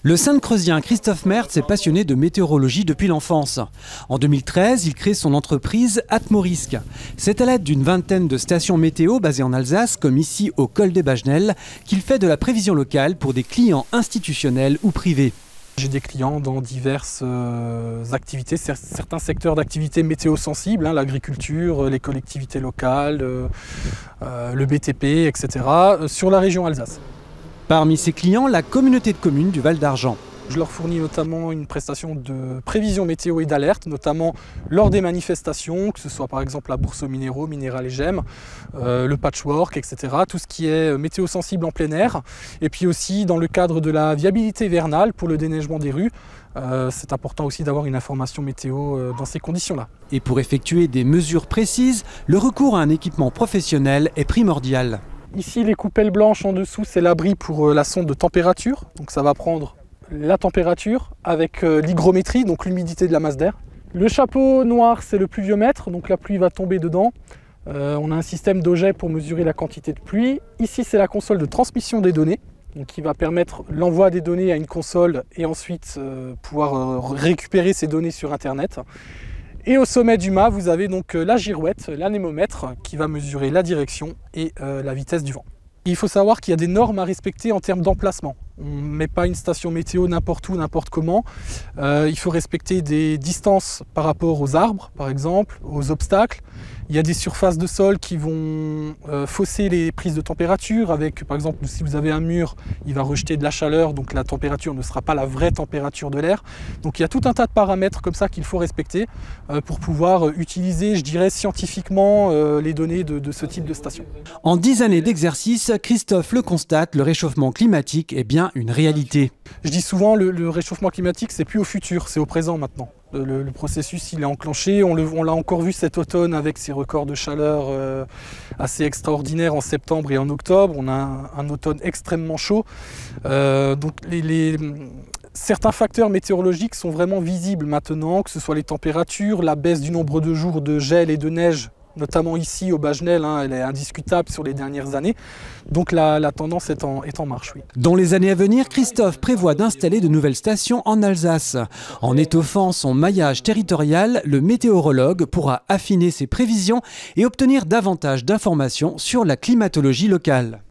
Le Sainte-Creusien Christophe Mertz est passionné de météorologie depuis l'enfance. En 2013, il crée son entreprise Atmorisque. C'est à l'aide d'une vingtaine de stations météo basées en Alsace, comme ici au col des Bagenelles, qu'il fait de la prévision locale pour des clients institutionnels ou privés. J'ai des clients dans diverses activités, certains secteurs d'activité météo-sensibles, l'agriculture, les collectivités locales, le BTP, etc., sur la région Alsace. Parmi ses clients, la communauté de communes du Val d'Argent. Je leur fournis notamment une prestation de prévision météo et d'alerte, notamment lors des manifestations, que ce soit par exemple la bourse aux minéraux, Minéral et Gemmes, le patchwork, etc. Tout ce qui est météo sensible en plein air. Et puis aussi dans le cadre de la viabilité hivernale pour le déneigement des rues. C'est important aussi d'avoir une information météo dans ces conditions-là. Et pour effectuer des mesures précises, le recours à un équipement professionnel est primordial. Ici, les coupelles blanches en dessous, c'est l'abri pour la sonde de température. Donc ça va prendre la température avec l'hygrométrie, donc l'humidité de la masse d'air. Le chapeau noir, c'est le pluviomètre, donc la pluie va tomber dedans. On a un système d'auget pour mesurer la quantité de pluie. Ici, c'est la console de transmission des données, donc qui va permettre l'envoi des données à une console et ensuite pouvoir récupérer ces données sur Internet. Et au sommet du mât, vous avez donc la girouette, l'anémomètre, qui va mesurer la direction et la vitesse du vent. Il faut savoir qu'il y a des normes à respecter en termes d'emplacement. On ne met pas une station météo n'importe où, n'importe comment. Il faut respecter des distances par rapport aux arbres, par exemple, aux obstacles. Il y a des surfaces de sol qui vont fausser les prises de température. Avec, par exemple, si vous avez un mur, il va rejeter de la chaleur, donc la température ne sera pas la vraie température de l'air. Donc il y a tout un tas de paramètres comme ça qu'il faut respecter pour pouvoir utiliser, je dirais, scientifiquement les données de ce type de station. En 10 années d'exercice, Christophe le constate, le réchauffement climatique est bien une réalité. Je dis souvent, le réchauffement climatique, c'est plus au futur, c'est au présent maintenant. Le processus, il est enclenché. On l'a encore vu cet automne avec ces records de chaleur assez extraordinaires en septembre et en octobre. On a un automne extrêmement chaud. Donc certains facteurs météorologiques sont vraiment visibles maintenant, que ce soit les températures, la baisse du nombre de jours de gel et de neige, notamment ici au Bagenelles, elle est indiscutable sur les dernières années. Donc la tendance est en marche, oui. Dans les années à venir, Christophe prévoit d'installer de nouvelles stations en Alsace. En étoffant son maillage territorial, le météorologue pourra affiner ses prévisions et obtenir davantage d'informations sur la climatologie locale.